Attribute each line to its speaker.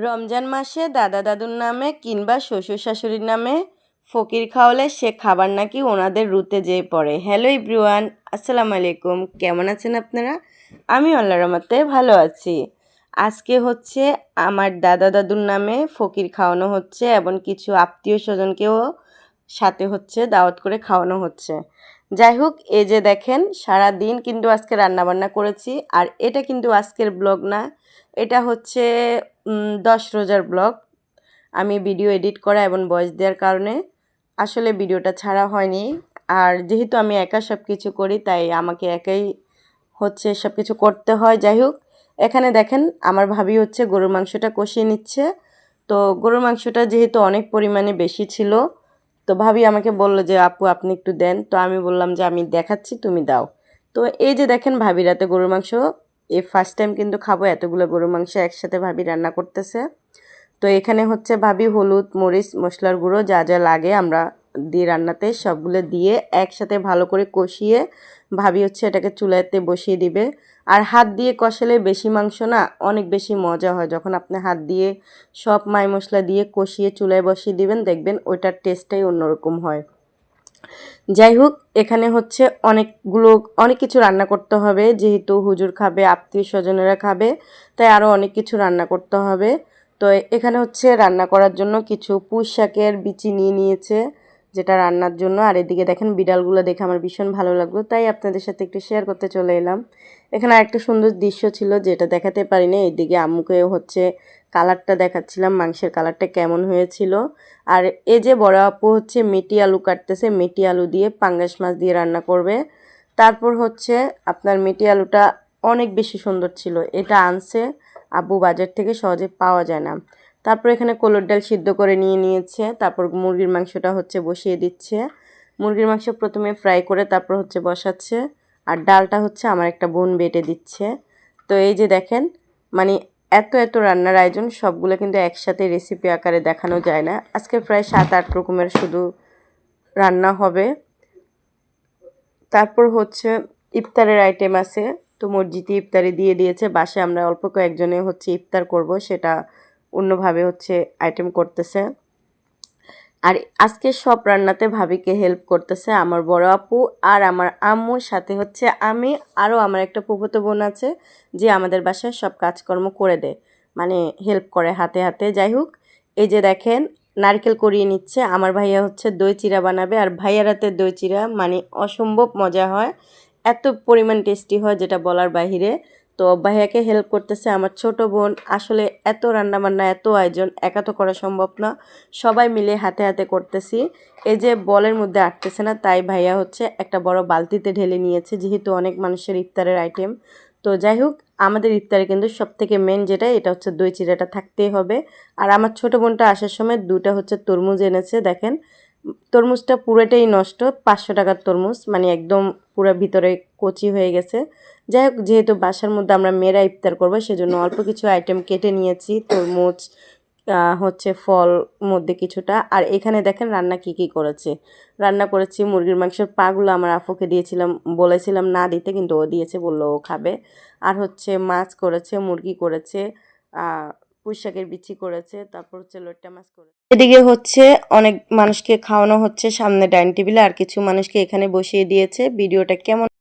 Speaker 1: রমজান মাসে দাদা দাদুর নামে কিংবা শ্বশুর শাশুড়ির নামে ফকির খাওয়ালে সে খাবার নাকি ওনাদের রুতে যেয়ে পড়ে। হ্যালো এভরিওয়ান, আসসালামু আলাইকুম। কেমন আছেন আপনারা? আমি আল্লাহর রহমতে ভালো আছি। আজকে হচ্ছে আমার দাদা দাদুর নামে ফকির খাওয়ানো হচ্ছে এবং কিছু আত্মীয় স্বজনকেও সাথে হচ্ছে দাওয়াত করে খাওয়ানো হচ্ছে। যাই হোক, এই যে দেখেন সারা দিন কিন্তু আজকে রান্নাবান্না করেছি। আর এটা কিন্তু আজকের ব্লগ না, এটা হচ্ছে 10 রোজার ব্লগ। আমি ভিডিও এডিট করা এবং ভয়েস দেওয়ার কারণে আসলে ভিডিওটা ছাড়া হয়নি। আর যেহেতু আমি একা সব কিছু করি তাই আমাকে একাই হচ্ছে সব কিছু করতে হয়। যাই হোক, এখানে দেখেন আমার ভাবি হচ্ছে গরুর মাংসটা কষিয়ে নিচ্ছে। তো গরুর মাংসটা যেহেতু অনেক পরিমাণে বেশি ছিল, তো ভাবি আমাকে বললো যে আপু আপনি একটু দেন। তো আমি বললাম যে আমি দেখাচ্ছি, তুমি দাও। তো এই যে দেখেন ভাবি রাতে গরুর মাংস এই ফার্স্ট টাইম কিন্তু খাবো, এতগুলো গরুর মাংস একসাথে ভাবি রান্না করতেছে। তো এখানে হচ্ছে ভাবি হলুদ মরিচ মশলার গুঁড়ো যা যা লাগে আমরা দিয়ে রান্নাতে সবগুলো দিয়ে একসাথে ভালো করে কষিয়ে ভাবি হচ্ছে এটাকে চুলাতে বসিয়ে দিবে। আর হাত দিয়ে কষালে বেশি মাংস না অনেক বেশি মজা হয়। যখন আপনি হাত দিয়ে সব মাই মশলা দিয়ে কষিয়ে চুলায় বসিয়ে দিবেন, দেখবেন ওইটার টেস্টটাই অন্যরকম হয়। যাই হোক, এখানে হচ্ছে অনেক কিছু রান্না করতে হবে, যেহেতু হুজুর খাবে, আত্মীয় স্বজনেরা খাবে, তাই আরও অনেক কিছু রান্না করতে হবে। তো এখানে হচ্ছে রান্না করার জন্য কিছু পুঁই শাকের বিচি নিয়ে নিয়েছে যেটা রান্নার জন্য। আর এদিকে দেখেন বিড়ালগুলো দেখে আমার ভীষণ ভালো লাগলো, তাই আপনাদের সাথে একটু শেয়ার করতে চলে এলাম। এখানে আরেকটা সুন্দর দৃশ্য ছিল যেটা দেখাতে পারিনি। এইদিকে আম্মুকে হচ্ছে কালারটা দেখাচ্ছিলাম, মাংসের কালারটা কেমন হয়েছিল। আর এই যে বড় আপু হচ্ছে মেটি আলু কাটতেছে, মেটি আলু দিয়ে পাঙ্গাস মাছ দিয়ে রান্না করবে। তারপর হচ্ছে আপনার মেটি আলুটা অনেক বেশি সুন্দর ছিল, এটা আনছে আব্বু বাজার থেকে, সহজে পাওয়া যায় না। তারপর এখানে কোলর ডাল সিদ্ধ করে নিয়ে নিয়েছে। তারপর মুরগির মাংসটা হচ্ছে বসিয়ে দিচ্ছে। মুরগির মাংস প্রথমে ফ্রাই করে তারপর হচ্ছে বসাচ্ছে। আর ডালটা হচ্ছে আমার একটা বোন বেটে দিচ্ছে। তো এই যে দেখেন, মানে এত এত রান্নার আয়োজন, সবগুলো কিন্তু একসাথে রেসিপি আকারে দেখানো যায় না। আজকে প্রায় 7-8 রকমের শুধু রান্না হবে। তারপর হচ্ছে ইফতারের আইটেম আছে, তো মসজিদে ইফতারি দিয়ে দিয়েছে। বাসায় আমরা অল্প কয়েকজনে হচ্ছে ইফতার করব, সেটা অন্যভাবে হচ্ছে আইটেম করতেছে। আর আজকে সব রান্নাতে ভাবিকে হেল্প করতেছে আমার বড় আপু আর আমার আম্মুর সাথে হচ্ছে আমি, আরও আমার একটা ফুফাতো বোন আছে যে আমাদের বাসায় সব কাজকর্ম করে দেয়, মানে হেল্প করে হাতে হাতে। যাই হোক, এই যে দেখেন নারকেল করিয়ে নিচ্ছে। আমার ভাইয়া হচ্ছে দই চিড়া বানাবে, আর ভাইয়ার হাতের দই চিড়া মানে অসম্ভব মজা হয়, এত পরিমাণ টেস্টি হয় যেটা বলার বাহিরে। তো ভাইয়াকে হেল্প করতেছে আমার ছোট বোন। আসলে এত রান্নাবান্না এত আয়োজন একা তো করা সম্ভব না, সবাই মিলে হাতে হাতে করতেছি। এই যে বলের মধ্যে আটতেছে না, তাই ভাইয়া হচ্ছে একটা বড় বালতিতে ঢেলে নিয়েছে, যেহেতু অনেক মানুষের ইফতারের আইটেম। তো যাই হোক, আমাদের ইফতারে কিন্তু সবথেকে মেন যেটা, এটা হচ্ছে দই চিড়াটা থাকতেই হবে। আর আমার ছোট বোনটা আসার সময় দুটা হচ্ছে তরমুজ এনেছে। দেখেন তরমুজটা পুরোটাই নষ্ট, 500 টাকার তরমুজ, মানে একদম পুরো ভিতরে কচি হয়ে গেছে। যাই হোক, যেহেতু বাসার মধ্যে আমরা মেয়েরা ইফতার করবো সেজন্য অল্প কিছু আইটেম কেটে নিয়েছি, তরমুজ হচ্ছে ফল মধ্যে কিছুটা। আর এখানে দেখেন রান্না কি করেছি। রান্না করেছি মুরগির মাংসের পাগুলো আমার আফুকে দিয়েছিলাম, বলেছিলাম না দিতে, কিন্তু ও দিয়েছে, বললো ও খাবে। আর হচ্ছে মাছ করেছে, মুরগি করেছে, পুঁই শাকের বিচি করেছে, তারপর হচ্ছে লইট্টা মাছ করেছে। এদিকে হচ্ছে অনেক মানুষকে খাওয়ানো হচ্ছে সামনে ডাইনিং টেবিলে, আর কিছু মানুষকে এখানে বসিয়ে দিয়েছে। ভিডিওটা কেমন